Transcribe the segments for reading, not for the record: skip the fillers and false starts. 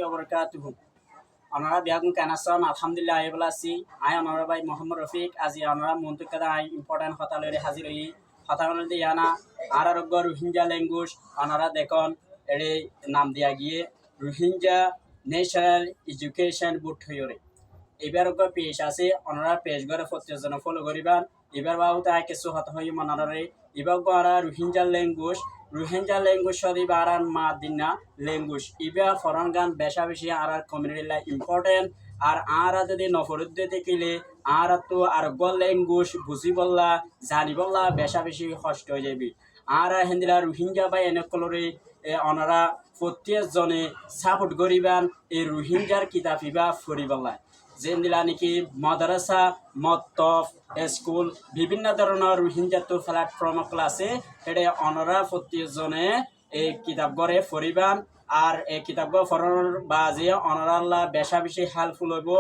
ওয়া বারাকাতুহু। আমরা বিয়াগুন কানাসন আলহামদুলিল্লাহ আইবলা আছি। আই আমরা ভাই মোহাম্মদ রফিক আজি আমরা মন্তুকাদা আই ইম্পর্টেন্ট কথা লইরে হাজির হই। কথা বলতে ইয়ানা আর আরোগ্য রোহিঙ্গা ল্যাঙ্গুয়েজ আপনারা দেখুন এর নাম দিয়া গিয়ে রোহিঙ্গা ন্যাশনাল এডুকেশন বোর্ড হইরে। এবার পেজ আছে ওনারা পেজ করে প্রত্যেকজন ফলো করিবান। এবার বাবু তাই কিছু হত হই মনারে এবার গড়া রোহিঙ্গা ল্যাঙ্গুয়েজ সদি বারান মা দিনা ল্যাঙ্গুয়েজ এবার ফরেন গান বেশা বেশি আর কমিউনিটি লাই ইম্পর্টেন্ট আর যদি নফরত দেখিলে আর তো আর গল ল্যাঙ্গুয়েজ বুঝি বললা জানি বললা বেশা বেশি কষ্ট হয়ে যাবি। আর হেন্দিলা রোহিঙ্গা বা এনেকলরে ওনারা প্রত্যেকজনে সাপোর্ট করিবান এই রোহিঙ্গার কিতাব ইবা ফরিবলা যেদিলা নাকি মাদ্রাসা মক্তব স্কুল বিভিন্ন ধরনের রোহিঙ্গা তো প্ল্যাটফর্ম ক্লাসে এটা অনরা প্রত্যেকজনে এই কিতাব গড়ে ফরিবান আর এই কিতাব ফরানোর বাজে অনারাল্লাহ বেশা বেশি হেল্পফুল হইব।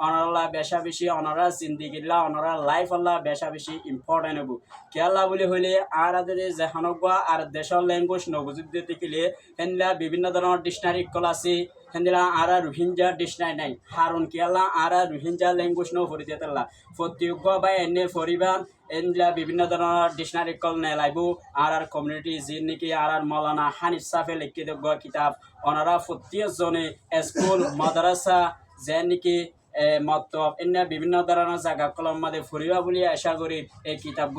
অনারাল্লাহ বেশা বেশি অনারা জিন্দিগিল্লা অনারা লাইফ আল্লাহ বেশা বেশি ইম্পর্টেন্ট হইব। কেলা বলে হইলে আর যদি যেহানক আর দেশের ল্যাঙ্গুয়েজ নবুঝিত দেখিলে হেনলা বিভিন্ন ধরনের ডিকশনারি কল আছে হেন্দিলা আর রোহিঙ্গা ডিকশনারি নাই হারুন কেলা আর রোহিঙ্গা ল্যাঙ্গুয়েজ ন ফরি দিতেলা প্রত্যেক বা এনে ফরিবান এনলা বিভিন্ন ধরনের ডিকশনারি কল নেলাইব আর কমিউনিটি যে নাকি আর মৌলানা হানিফ সাফে লিখিত কিতাব ওনারা প্রত্যেকজনে স্কুল মাদ্রাসা যে নাকি মক্তব এনে বিভিন্ন ধরনের জায়গা কলম মাঝে ফুরিবা বলে আশা করি এই কিতাব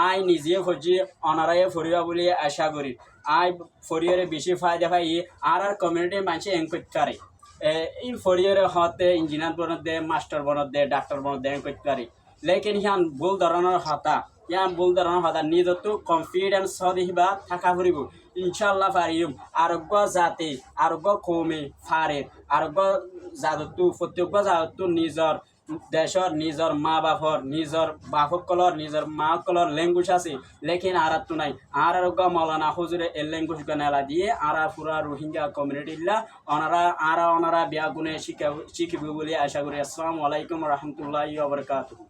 আই নিজে খুঁজি অনারাই ফুরিবা বলে আশা করি আই ফরিয়ারে বেশি ফায়দা পাই আর কমিউনিটি মানুষ এনকোয়েট করে এই ফরিয়ারে হতে ইঞ্জিনিয়ার বনত দে মাস্টার বনত দে ডাক্তার বনত দে এনকোয়েট করে লেকিন হিয়ান ভুল ধরনের হতা ইয়ান ভুল ধরনের হতা নিজতো কনফিডেন্স সদিবা থাকা ফুরিব ইনশাল্লাহ পারিম আরোগ্য জাতি আরোগ্য কমে ফারে আরোগ্য জাদতু প্রত্যেক জাদতু নিজর দেশর নিজর মা বাপর নিজর বাপক কলর নিজর মা কলর ল্যাঙ্গুয়েজ আছে লেকিন আর তো নাই আর আরোগ্য মৌলানা হুজুরে এই ল্যাঙ্গুয়েজ গানেলা দিয়ে আর পুরা রোহিঙ্গা কমিউনিটিলা ওনারা বিয়া গুণে শিখিব বলে আশা করি। আসসালামু আলাইকুম রহমতুল্লাহি ওয়া বারাকাতুহু।